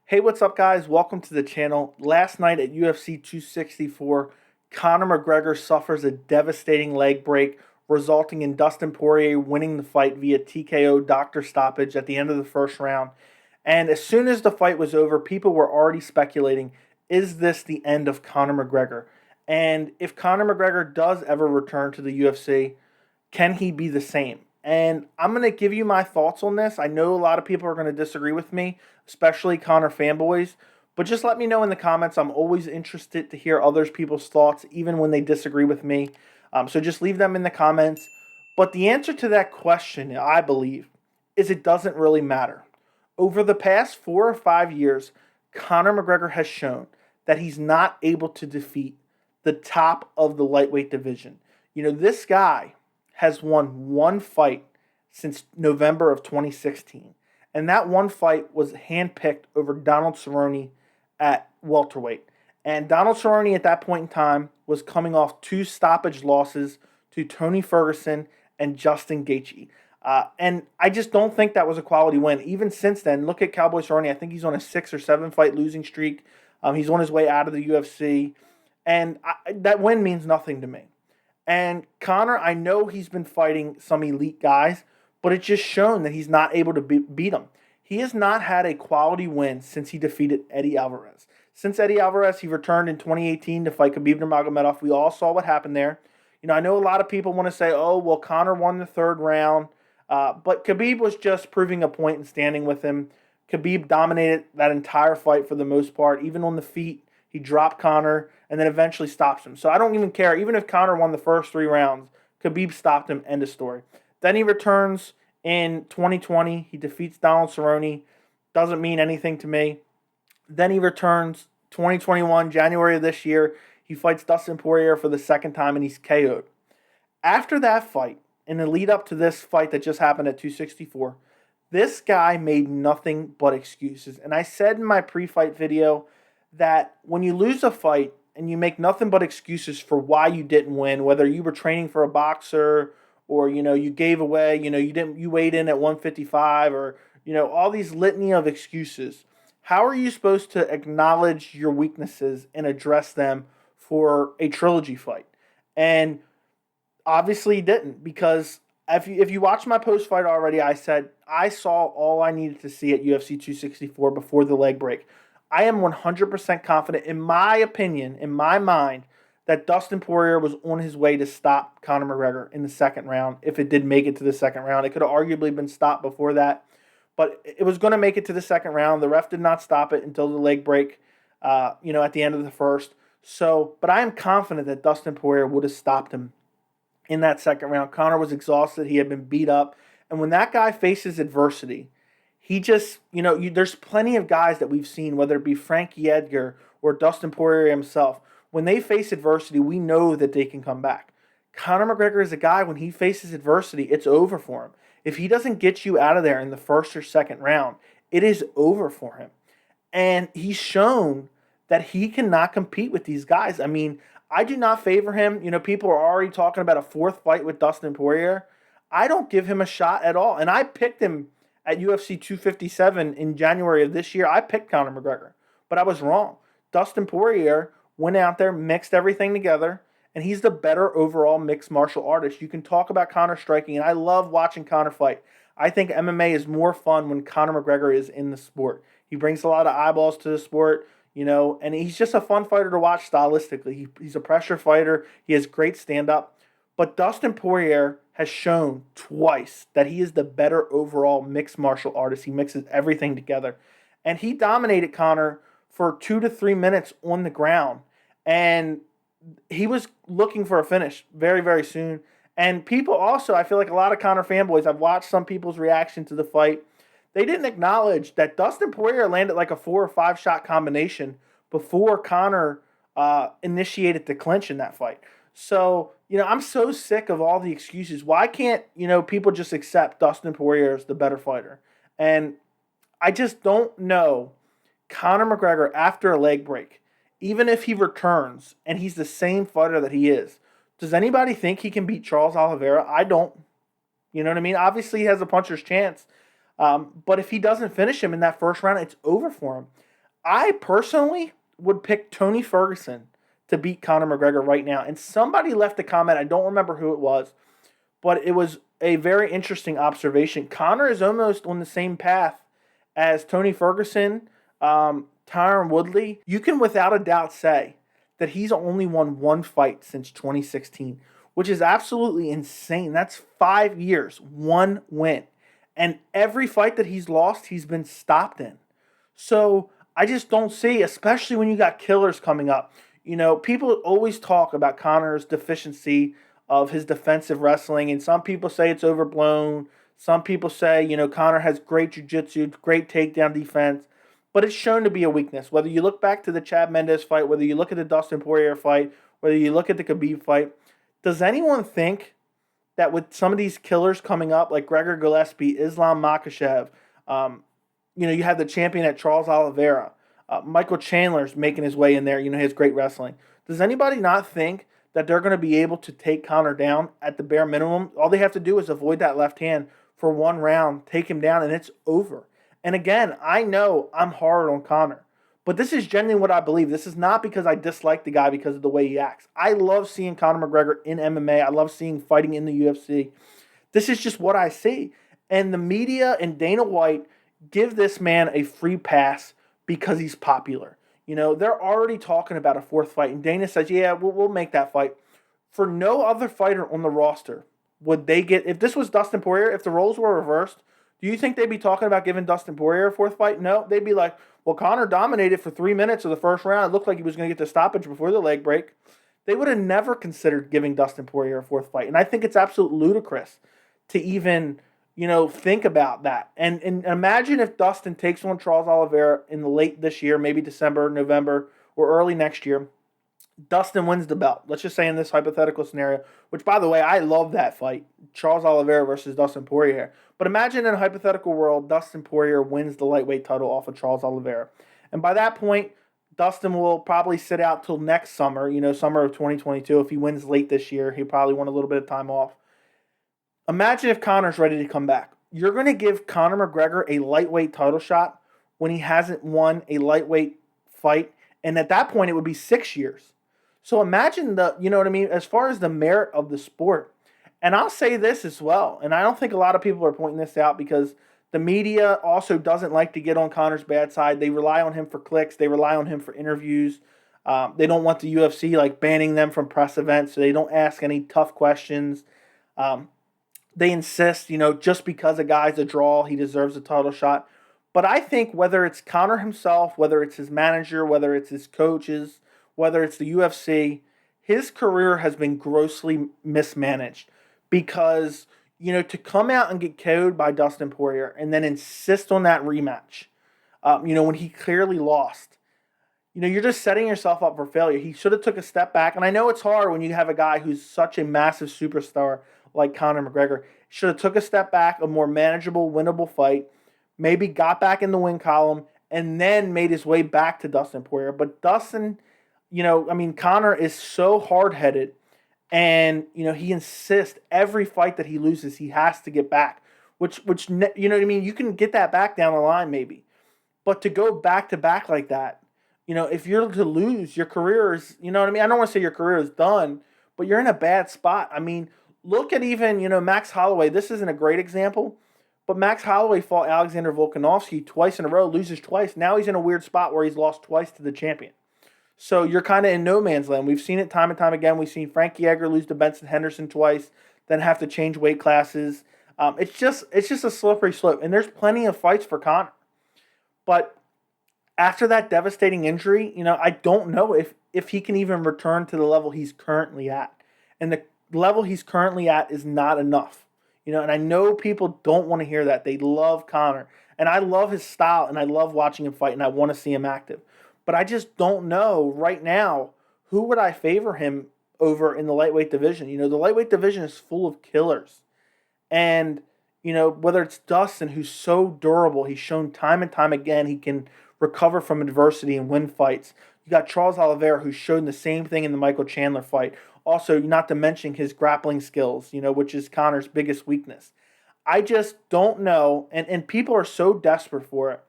Hey, what's up, guys? Welcome to the channel. Last night at UFC 264, Conor McGregor suffers a devastating leg break, resulting in Dustin Poirier winning the fight via TKO doctor stoppage at the end of the first round. And as soon as the fight was over, people were already speculating, is this the end of Conor McGregor? And if Conor McGregor does ever return to the UFC, can he be the same? And I'm going to give you my thoughts on this. I know a lot of people are going to disagree with me, especially Conor fanboys, but just let me know in the comments. I'm always interested to hear others people's thoughts, even when they disagree with me. So just leave them in the comments. But the answer to that question, I believe, is it doesn't really matter. Over the past 4 or 5 years, Conor McGregor has shown that he's not able to defeat the top of the lightweight division. This guy has won one fight since November of 2016. And that one fight was handpicked over Donald Cerrone at welterweight. And Donald Cerrone at that point in time was coming off two stoppage losses to Tony Ferguson and Justin Gaethje. And I just don't think that was a quality win. Even since then, look at Cowboy Cerrone. I think he's on a 6 or 7 fight losing streak. He's on his way out of the UFC. And that win means nothing to me. And Conor, I know he's been fighting some elite guys, but it's just shown that he's not able to beat them. He has not had a quality win since he defeated Eddie Alvarez. Since Eddie Alvarez, he returned in 2018 to fight Khabib Nurmagomedov. We all saw what happened there. I know a lot of people want to say, oh, well, Conor won the third round. But Khabib was just proving a point and standing with him. Khabib dominated that entire fight for the most part, even on the feet. He dropped Conor and then eventually stops him. So I don't even care. Even if Conor won the first 3 rounds, Khabib stopped him. End of story. Then he returns in 2020. He defeats Donald Cerrone. Doesn't mean anything to me. Then he returns 2021, January of this year. He fights Dustin Poirier for the second time and he's KO'd. After that fight, in the lead up to this fight that just happened at 264, this guy made nothing but excuses. And I said in my pre-fight video that when you lose a fight and you make nothing but excuses for why you didn't win, whether you were training for a boxer or you gave away, you weighed in at 155 or all these litany of excuses. How are you supposed to acknowledge your weaknesses and address them for a trilogy fight? And obviously he didn't, because if you watch my post fight already, I said I saw all I needed to see at UFC 264 before the leg break. I am 100% confident, in my opinion, in my mind, that Dustin Poirier was on his way to stop Conor McGregor in the second round. If it did make it to the second round, it could have arguably been stopped before that, but it was going to make it to the second round. The ref did not stop it until the leg break, at the end of the first. But I am confident that Dustin Poirier would have stopped him in that second round. Conor was exhausted. He had been beat up. And when that guy faces adversity, he just, there's plenty of guys that we've seen, whether it be Frankie Edgar or Dustin Poirier himself. When they face adversity, we know that they can come back. Conor McGregor is a guy, when he faces adversity, it's over for him. If he doesn't get you out of there in the first or second round, it is over for him. And he's shown that he cannot compete with these guys. I mean, I do not favor him. People are already talking about a fourth fight with Dustin Poirier. I don't give him a shot at all. And I picked him at UFC 257 in January of this year. I picked Conor McGregor, but I was wrong. Dustin Poirier went out there, mixed everything together, and he's the better overall mixed martial artist. You can talk about Conor striking, and I love watching Conor fight. I think MMA is more fun when Conor McGregor is in the sport. He brings a lot of eyeballs to the sport, and he's just a fun fighter to watch stylistically. He's a pressure fighter. He has great stand-up. But Dustin Poirier has shown twice that he is the better overall mixed martial artist. He mixes everything together. And he dominated Conor for 2 to 3 minutes on the ground. And he was looking for a finish very, very soon. And people also, I feel like a lot of Conor fanboys, I've watched some people's reaction to the fight. They didn't acknowledge that Dustin Poirier landed like a 4 or 5 shot combination before Conor initiated the clinch in that fight. So, I'm so sick of all the excuses. Why can't, people just accept Dustin Poirier as the better fighter? And I just don't know Conor McGregor after a leg break, even if he returns and he's the same fighter that he is. Does anybody think he can beat Charles Oliveira? I don't. You know what I mean? Obviously, he has a puncher's chance. But if he doesn't finish him in that first round, it's over for him. I personally would pick Tony Ferguson to beat Conor McGregor right now. And somebody left a comment, I don't remember who it was, but it was a very interesting observation. Conor is almost on the same path as Tony Ferguson, Tyron Woodley. You can without a doubt say that he's only won one fight since 2016, which is absolutely insane. That's 5 years, one win. And every fight that he's lost, he's been stopped in. So I just don't see, especially when you got killers coming up. People always talk about Conor's deficiency of his defensive wrestling, and some people say it's overblown. Some people say, Conor has great jiu-jitsu, great takedown defense, but it's shown to be a weakness. Whether you look back to the Chad Mendes fight, whether you look at the Dustin Poirier fight, whether you look at the Khabib fight, does anyone think that with some of these killers coming up, like Gregor Gillespie, Islam Makhachev, you have the champion at Charles Oliveira, Michael Chandler's making his way in there, he has great wrestling. Does anybody not think that they're going to be able to take Conor down at the bare minimum? All they have to do is avoid that left hand for one round, take him down, and it's over. And again, I know I'm hard on Conor, but this is genuinely what I believe. This is not because I dislike the guy because of the way he acts. I love seeing Conor McGregor in MMA. I love seeing fighting in the UFC. This is just what I see. And the media and Dana White give this man a free pass because he's popular. They're already talking about a fourth fight, and Dana says, yeah, we'll make that fight. For no other fighter on the roster would they get, if this was Dustin Poirier, if the roles were reversed, do you think they'd be talking about giving Dustin Poirier a fourth fight? No, they'd be like, well, Conor dominated for 3 minutes of the first round. It looked like he was going to get the stoppage before the leg break. They would have never considered giving Dustin Poirier a fourth fight. And I think it's absolutely ludicrous to even think about that. And imagine if Dustin takes on Charles Oliveira in the late this year, maybe December, November, or early next year. Dustin wins the belt. Let's just say in this hypothetical scenario, which, by the way, I love that fight, Charles Oliveira versus Dustin Poirier. But imagine in a hypothetical world, Dustin Poirier wins the lightweight title off of Charles Oliveira. And by that point, Dustin will probably sit out till next summer, summer of 2022. If he wins late this year, he probably want a little bit of time off. Imagine if Conor's ready to come back. You're going to give Conor McGregor a lightweight title shot when he hasn't won a lightweight fight. And at that point, it would be 6 years. So imagine as far as the merit of the sport. And I'll say this as well, and I don't think a lot of people are pointing this out because the media also doesn't like to get on Conor's bad side. They rely on him for clicks. They rely on him for interviews. They don't want the UFC banning them from press events, so they don't ask any tough questions. They insist, just because a guy's a draw, he deserves a title shot. But I think whether it's Conor himself, whether it's his manager, whether it's his coaches, whether it's the UFC, his career has been grossly mismanaged because, to come out and get KO'd by Dustin Poirier and then insist on that rematch, when he clearly lost, you're just setting yourself up for failure. He should have took a step back. And I know it's hard when you have a guy who's such a massive superstar like Conor McGregor. Should have took a step back, a more manageable, winnable fight, maybe got back in the win column, and then made his way back to Dustin Poirier. But Dustin, Conor is so hard-headed, and, he insists every fight that he loses, he has to get back, which you can get that back down the line maybe. But to go back-to-back like that, if you're to lose, your career is, I don't want to say your career is done, but you're in a bad spot. Look at even, Max Holloway. This isn't a great example, but Max Holloway fought Alexander Volkanovski twice in a row, loses twice. Now he's in a weird spot where he's lost twice to the champion. So you're kind of in no man's land. We've seen it time and time again. We've seen Frankie Edgar lose to Benson Henderson twice, then have to change weight classes. It's just a slippery slope. And there's plenty of fights for Conor. But after that devastating injury, I don't know if he can even return to the level he's currently at. And the level he's currently at is not enough. And I know people don't want to hear that. They love Conor. And I love his style, and I love watching him fight, and I want to see him active. But I just don't know right now who would I favor him over in the lightweight division. The lightweight division is full of killers. And, whether it's Dustin, who's so durable, he's shown time and time again he can recover from adversity and win fights. You got Charles Oliveira, who's shown the same thing in the Michael Chandler fight. Also, not to mention his grappling skills, which is Conor's biggest weakness. I just don't know, and people are so desperate for it,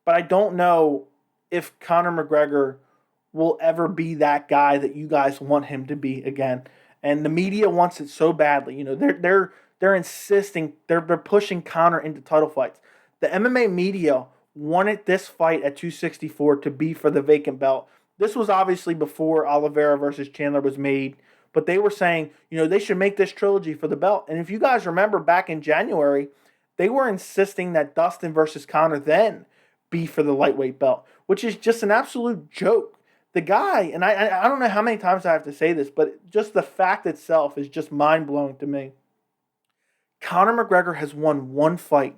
but I don't know if Conor McGregor will ever be that guy that you guys want him to be again. And the media wants it so badly. You know, they're insisting, they're pushing Conor into title fights. The MMA media wanted this fight at 264 to be for the vacant belt. This was obviously before Oliveira versus Chandler was made, but they were saying, you know, they should make this trilogy for the belt. And if you guys remember back in January, they were insisting that Dustin versus Conor then be for the lightweight belt, which is just an absolute joke. The guy, and I don't know how many times I have to say this, but just the fact itself is just mind-blowing to me. Conor McGregor has won one fight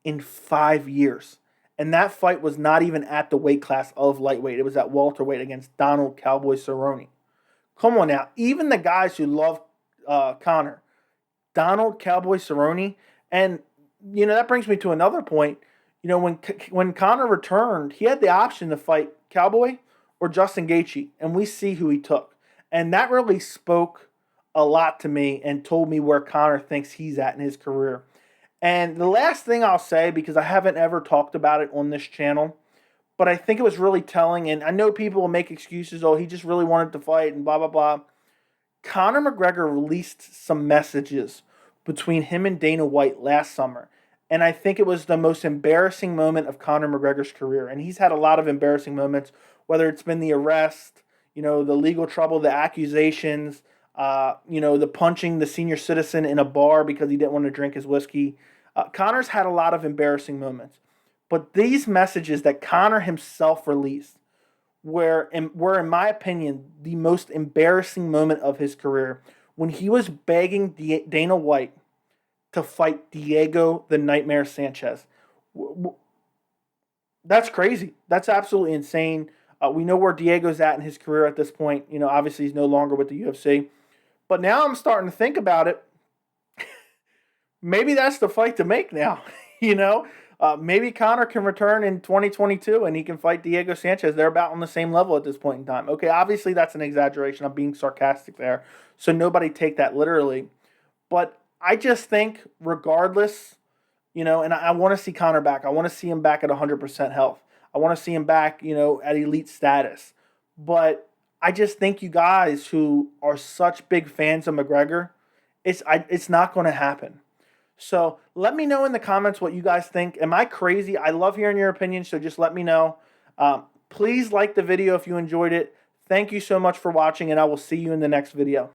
in 5 years. And that fight was not even at the weight class of lightweight. It was at welterweight against Donald Cowboy Cerrone. Come on now. Even the guys who love Conor, Donald Cowboy Cerrone, and, you know, that brings me to another point. You know, when Conor returned, he had the option to fight Cowboy or Justin Gaethje, and we see who he took. And that really spoke a lot to me and told me where Conor thinks he's at in his career. And the last thing I'll say, because I haven't ever talked about it on this channel, but I think it was really telling, and I know people will make excuses, oh, he just really wanted to fight and blah, blah, blah. Conor McGregor released some messages between him and Dana White last summer, and I think it was the most embarrassing moment of Conor McGregor's career. And he's had a lot of embarrassing moments, whether it's been the arrest, you know, the legal trouble, the accusations, you know, the punching the senior citizen in a bar because he didn't want to drink his whiskey. Conor's had a lot of embarrassing moments. But these messages that Conor himself released were, in my opinion, the most embarrassing moment of his career when he was begging Dana White to fight Diego the Nightmare Sanchez. That's crazy. That's absolutely insane. We know where Diego's at in his career at this point. You know, obviously he's no longer with the UFC. But now I'm starting to think about it. Maybe that's the fight to make now. You know, maybe Conor can return in 2022 and he can fight Diego Sanchez. They're about on the same level at this point in time. Okay, obviously that's an exaggeration. I'm being sarcastic there. So nobody take that literally. But I just think regardless, you know, and I want to see Conor back. I want to see him back at 100% health. I want to see him back, you know, at elite status. But I just think you guys who are such big fans of McGregor, it's not going to happen. So let me know in the comments what you guys think. Am I crazy? I love hearing your opinions, so just let me know. Please like the video if you enjoyed it. Thank you so much for watching, and I will see you in the next video.